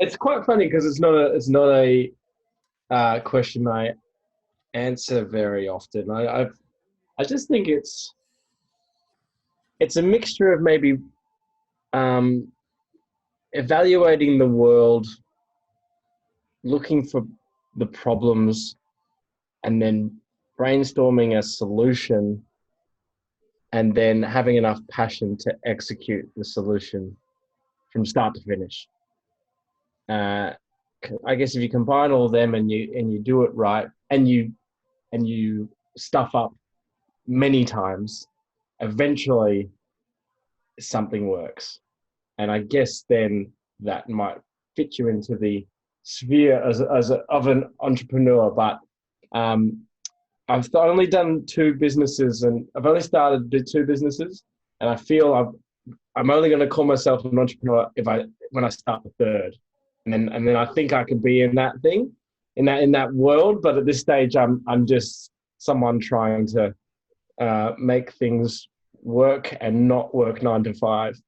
it's quite funny because it's not a question I answer very often. I just think it's a mixture of maybe um, evaluating the world, looking for the problems, and then brainstorming a solution, and then having enough passion to execute the solution from start to finish. Uh, I guess if you combine all of them and you do it right, and you stuff up many times, eventually something works. And I guess then that might fit you into the sphere of an entrepreneur. But um, I've only done two businesses, and I've only started to do two businesses, and I feel I'm only going to call myself an entrepreneur when I start the third, and then I think I could be in that thing, in that world. But at this stage, I'm just someone trying to make things work and not work 9 to 5.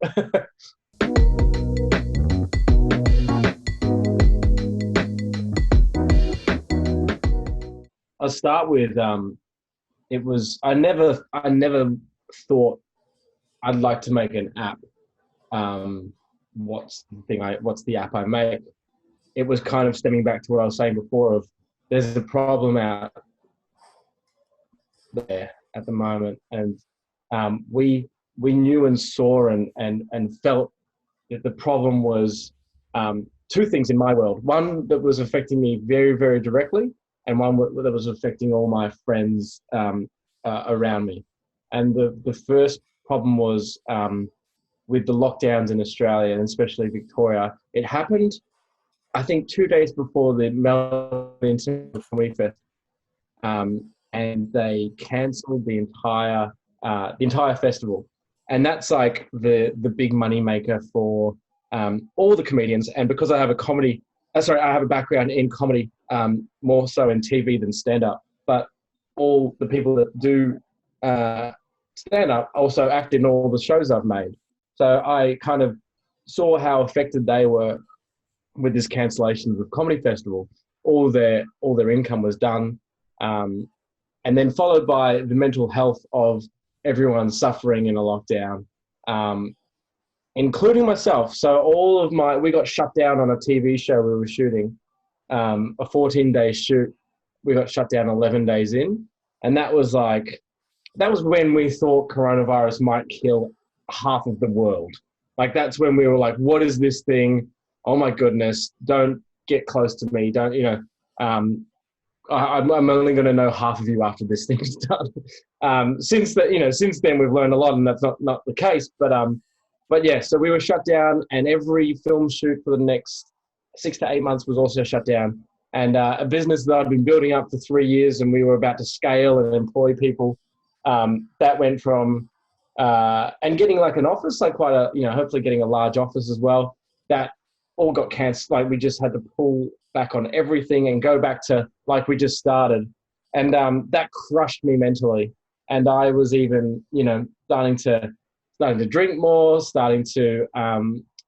I'll start with it was I never thought I'd like to make an app. What's the app I make? It was kind of stemming back to what I was saying before of there's a problem out there at the moment, and we knew and saw and felt that the problem was two things in my world. One that was affecting me very, very directly, and one that was affecting all my friends around me. And the first problem was with the lockdowns in Australia, and especially Victoria. It happened, I think, 2 days before the Melbourne International Comedy Fest, and they cancelled the entire festival. And that's like the big money maker for all the comedians. And because I have I have a background in comedy, more so in TV than stand-up, but all the people that do stand-up also act in all the shows I've made. So I kind of saw how affected they were with this cancellation of the comedy festival. All their income was done. And then followed by the mental health of everyone suffering in a lockdown, including myself. So we got shut down on a TV show we were shooting, a 14-day shoot. We got shut down 11 days in. And that was when we thought coronavirus might kill half of the world. Like, that's when we were like, what is this thing? Oh my goodness, don't get close to me. Don't, I'm only going to know half of you after this thing's done. Since then we've learned a lot, and that's not the case. But yeah, so we were shut down, and every film shoot for the next 6 to 8 months was also shut down. And a business that I'd been building up for 3 years, and we were about to scale and employ people, that went from and getting like an office, like quite hopefully getting a large office as well. That all got cancelled. Like, we just had to pull back on everything and go back to like we just started. And that crushed me mentally. And I was even, starting to drink more, starting to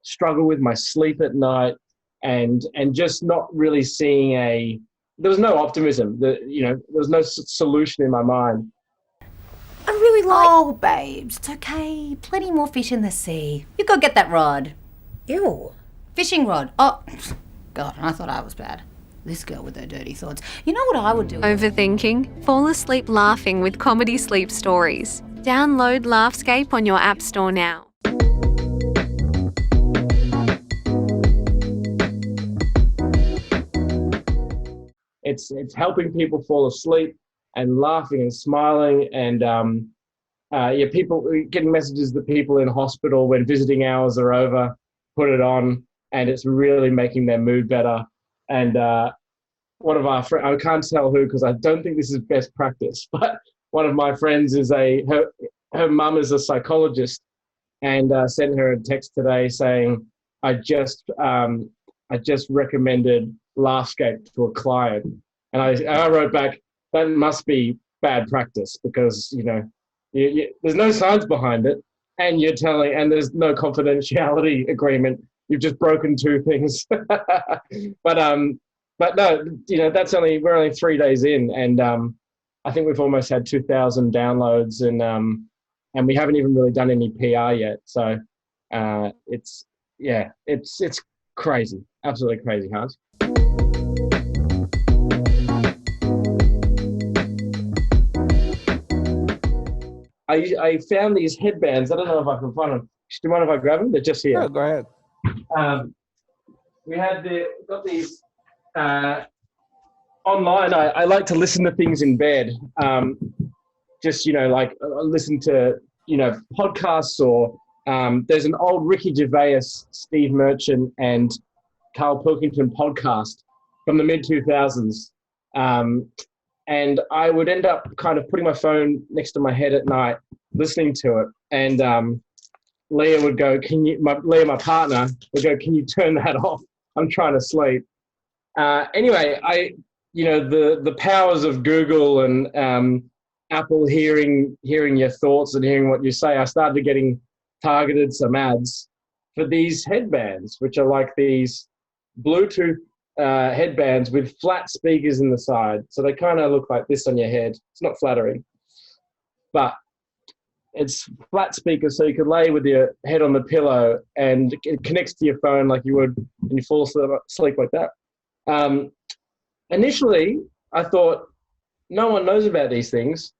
struggle with my sleep at night, and just not really seeing there was no optimism. There was no solution in my mind. I really like... Oh, babes, it's okay. Plenty more fish in the sea. You go get that rod. Ew. Fishing rod. Oh, God, I thought I was bad. This girl with her dirty thoughts. You know what I would do? Overthinking? Fall asleep laughing with comedy sleep stories. Download Laughscape on your app store now. It's helping people fall asleep and laughing and smiling, and people getting messages that people in hospital when visiting hours are over put it on, and it's really making their mood better. And one of our friends, I can't tell who because I don't think this is best practice, but one of my friends is her mum is a psychologist, and sent her a text today saying, I just recommended Laughscape to a client. And I wrote back, that must be bad practice, because, there's no science behind it, and you're telling, and there's no confidentiality agreement you've just broken two things. But no, we're only 3 days in, and I think we've almost had 2,000 downloads, and we haven't even really done any PR yet. So it's crazy, absolutely crazy, Hans. I found these headbands. I don't know if I can find them. Do you mind if I grab them? They're just here. Yeah, go ahead. We got these online. I like to listen to things in bed. Just like listen to podcasts, or there's an old Ricky Gervais, Steve Merchant, and Carl Pilkington podcast from the mid 2000s. And I would end up kind of putting my phone next to my head at night, listening to it. And Leah would go, Leah, my partner, would go, "Can you turn that off? I'm trying to sleep." Anyway, the powers of Google and Apple hearing your thoughts and hearing what you say, I started getting targeted some ads for these headbands, which are like these Bluetooth headbands with flat speakers in the side. So they kind of look like this on your head. It's not flattering, but it's flat speakers, so you can lay with your head on the pillow and it connects to your phone like you would when you fall asleep like that. Initially, I thought, no one knows about these things.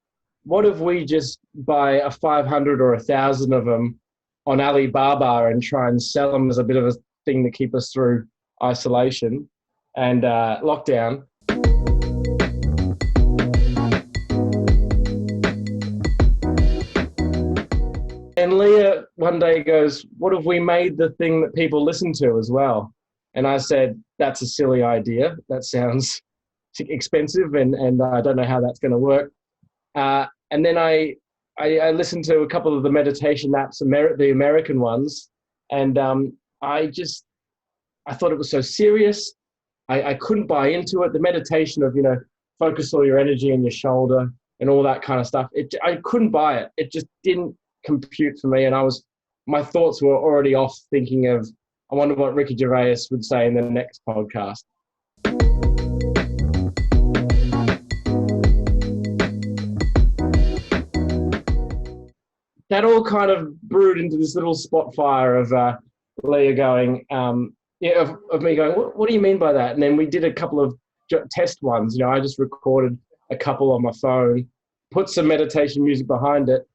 What if we just buy a 500 or 1,000 of them on Alibaba and try and sell them as a bit of a thing to keep us through isolation and lockdown? And Leah one day goes, "What if we made the thing that people listen to as well?" And I said, "That's a silly idea. That sounds expensive, and I don't know how that's going to work." And then I listened to a couple of the meditation apps, the American ones, and I thought it was so serious. I couldn't buy into it. The meditation of, focus all your energy in your shoulder and all that kind of stuff. I couldn't buy it. It just didn't compute for me. And my thoughts were already off, thinking of, I wonder what Ricky Gervais would say in the next podcast. That all kind of brewed into this little spot fire of Leah going, of me going, what do you mean by that? And then we did a couple of test ones. I just recorded a couple on my phone, put some meditation music behind it.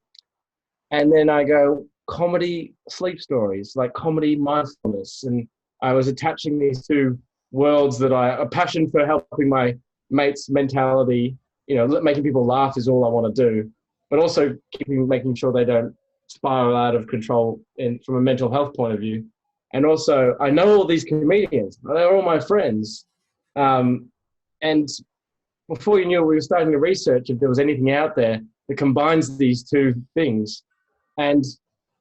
And then I go, comedy sleep stories, like comedy mindfulness. And I was attaching these two worlds a passion for helping my mates' mentality, making people laugh is all I want to do, but also making sure they don't spiral out of control from a mental health point of view. And also, I know all these comedians. They're all my friends. And before you knew it, we were starting to research if there was anything out there that combines these two things. And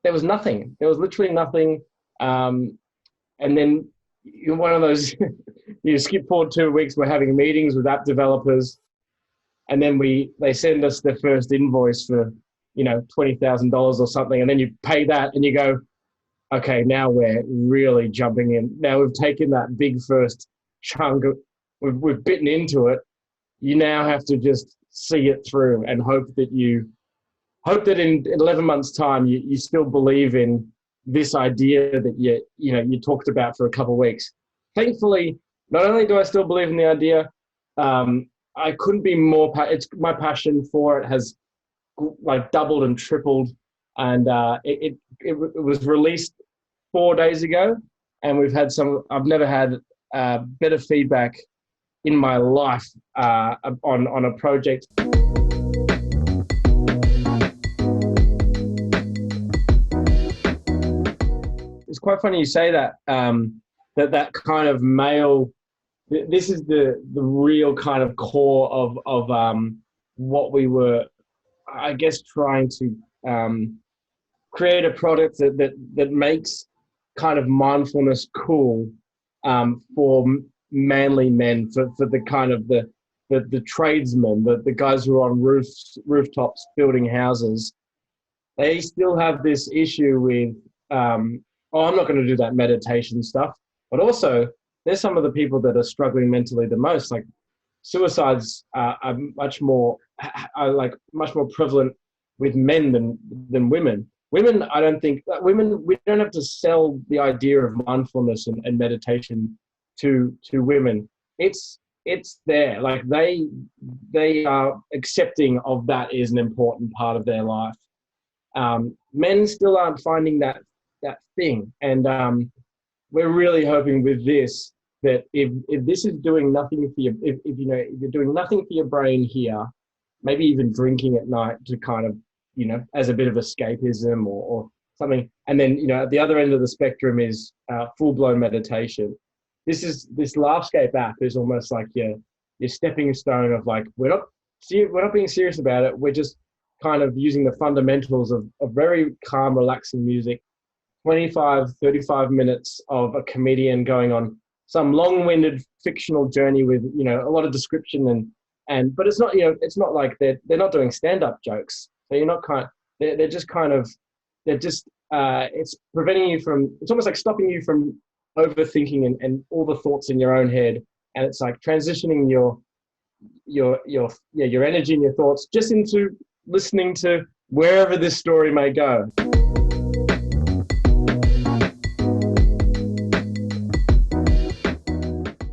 there was nothing. There was literally nothing. And then one of those, you skip forward 2 weeks, we're having meetings with app developers. And then they send us their first invoice for, $20,000 or something. And then you pay that and you go, okay, now we're really jumping in. Now we've taken that big first chunk, we've bitten into it. You now have to just see it through and hope that in 11 months' time you still believe in this idea that you talked about for a couple of weeks. Thankfully, not only do I still believe in the idea, I couldn't be more. My passion for it has like doubled and tripled, and it was released 4 days ago, and we've had I've never had better feedback in my life on a project. It's quite funny you say that. That kind of male. This is the real kind of core of what we were, I guess, trying to create a product that makes kind of mindfulness cool for manly men, for the kind of the tradesmen, the guys who are on rooftops building houses. They still have this issue with oh, I'm not going to do that meditation stuff. But also, there's some of the people that are struggling mentally the most. Like suicides are much more prevalent with men than women. Women, I don't think women. We don't have to sell the idea of mindfulness and meditation to women. It's there. Like they are accepting of that is an important part of their life. Men still aren't finding that thing, and we're really hoping with this that if this is doing nothing for you, if you're doing nothing for your brain here, maybe even drinking at night to kind of, as a bit of escapism or something, and then at the other end of the spectrum is full blown meditation. This Laughscape app is almost like your stepping stone of like we're not being serious about it. We're just kind of using the fundamentals of very calm, relaxing music. 25, 35 minutes of a comedian going on some long-winded fictional journey with a lot of description but it's not like they're not doing stand-up jokes. So you're not they're just it's preventing you from, it's almost like stopping you from overthinking and all the thoughts in your own head, and it's like transitioning your energy and your thoughts just into listening to wherever this story may go.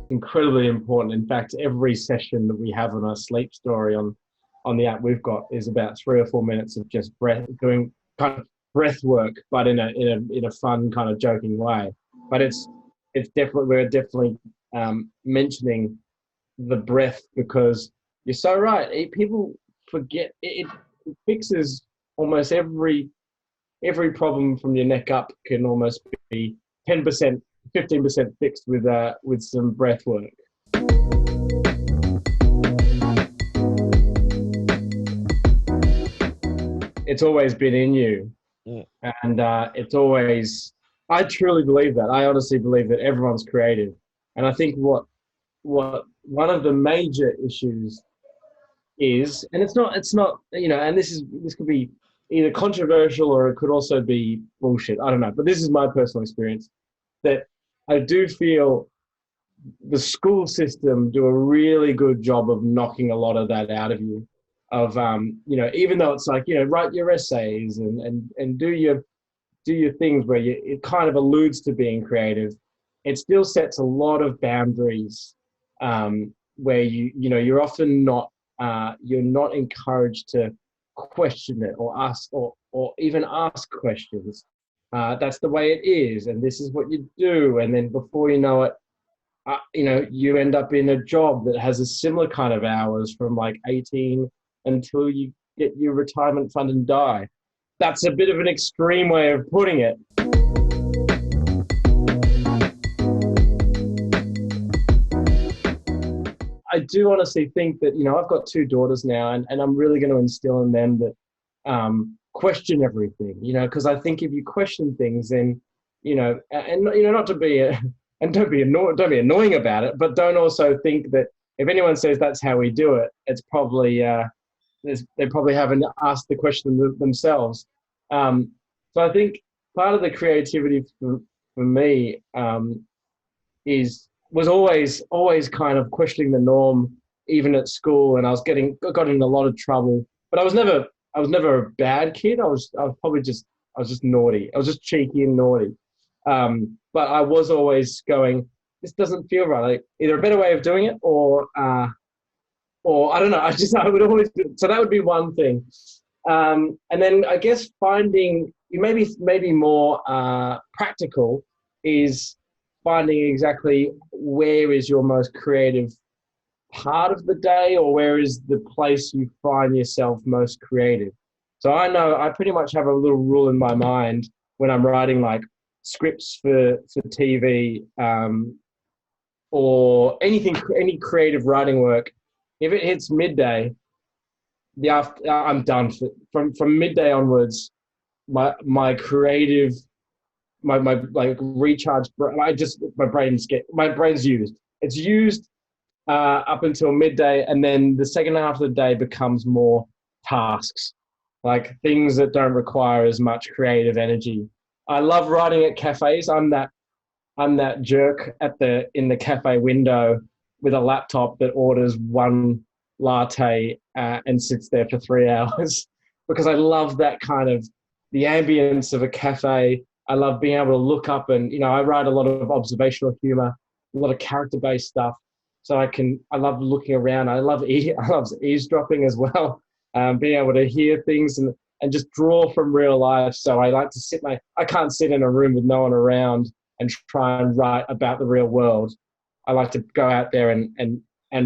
Incredibly important. In fact, every session that we have on our sleep story on the app we've got is about 3 or 4 minutes of just doing kind of breath work, but in a fun kind of joking way. But we're definitely mentioning the breath, because you're so right. People forget it fixes almost every problem from your neck up. Can almost be 10%, 15% fixed with some breath work. It's always been in you, and it's always. I truly believe that. I honestly believe that everyone's creative, and I think what one of the major issues is, and it's not, and this could be either controversial or it could also be bullshit. I don't know, but this is my personal experience, that I do feel the school system do a really good job of knocking a lot of that out of you. Of even though it's like write your essays and do your things where it kind of alludes to being creative, it still sets a lot of boundaries where you're often not you're not encouraged to question it or ask or even ask questions. That's the way it is, and this is what you do, and then before you know it, you end up in a job that has a similar kind of hours from like 18 until you get your retirement fund and die. That's a bit of an extreme way of putting it. I do honestly think that, I've got 2 daughters now, and I'm really going to instill in them that question everything, because I think if you question things, then, not to be and don't be annoying about it, but don't also think that if anyone says that's how we do it, it's probably they probably haven't asked the question themselves. So I think part of the creativity for me was always kind of questioning the norm, even at school, and I got in a lot of trouble. But I was never a bad kid. I was just naughty. I was just cheeky and naughty. But I was always going, this doesn't feel right. Like, either a better way of doing it or I don't know. I would always do, so that would be one thing. And then I guess finding maybe more practical is finding exactly where is your most creative part of the day, or where is the place you find yourself most creative. So I know I pretty much have a little rule in my mind when I'm writing like scripts for TV or any creative writing work. If it hits midday, I'm done. From midday onwards, my creative, my like recharge. My brain's used. It's used up until midday, and then the second half of the day becomes more tasks, like things that don't require as much creative energy. I love writing at cafes. I'm that jerk in the cafe window with a laptop that orders one latte and sits there for 3 hours because I love that kind of the ambience of a cafe. I love being able to look up and, I write a lot of observational humor, a lot of character-based stuff. So I love looking around. I love eavesdropping as well, being able to hear things and just draw from real life. So I like to I can't sit in a room with no one around and try and write about the real world. I like to go out there and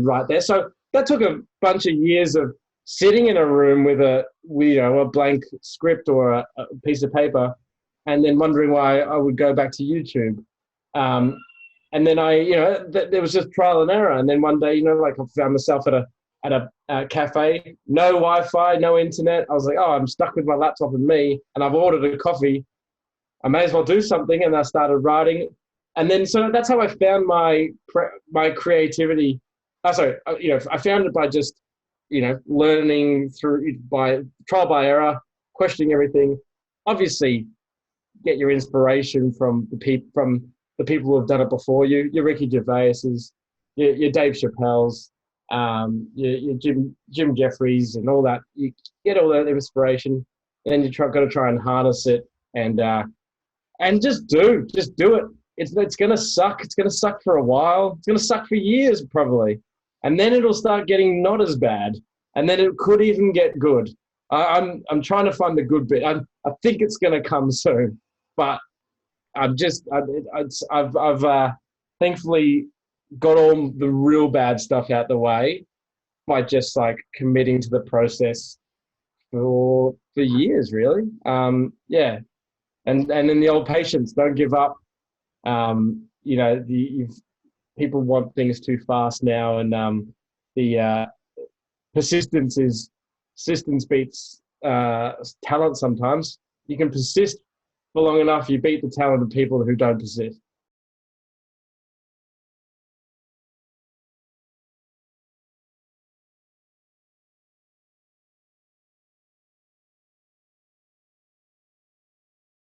write there. So that took a bunch of years of sitting in a room with a blank script or a piece of paper, and then wondering why I would go back to YouTube. And then there was just trial and error. And then one day, I found myself at a cafe, no Wi-Fi, no internet. I was like, oh, I'm stuck with my laptop and me, and I've ordered a coffee. I may as well do something. And I started writing. And then, so that's how I found my creativity. I found it by just, learning by trial by error, questioning everything. Obviously, get your inspiration from the people who have done it before you. Your Ricky Gervais's, your Dave Chappelle's, your Jim Jeffries, and all that. You get all that inspiration, and then got to try and harness it and just do it. It's gonna suck. It's gonna suck for a while. It's gonna suck for years probably, and then it'll start getting not as bad, and then it could even get good. I'm trying to find the good bit. I think it's gonna come soon, but I've thankfully got all the real bad stuff out the way by just like committing to the process for years, really. Yeah, and then the old patience, don't give up. People want things too fast now, and the persistence beats talent. Sometimes you can persist for long enough, you beat the talented people who don't persist.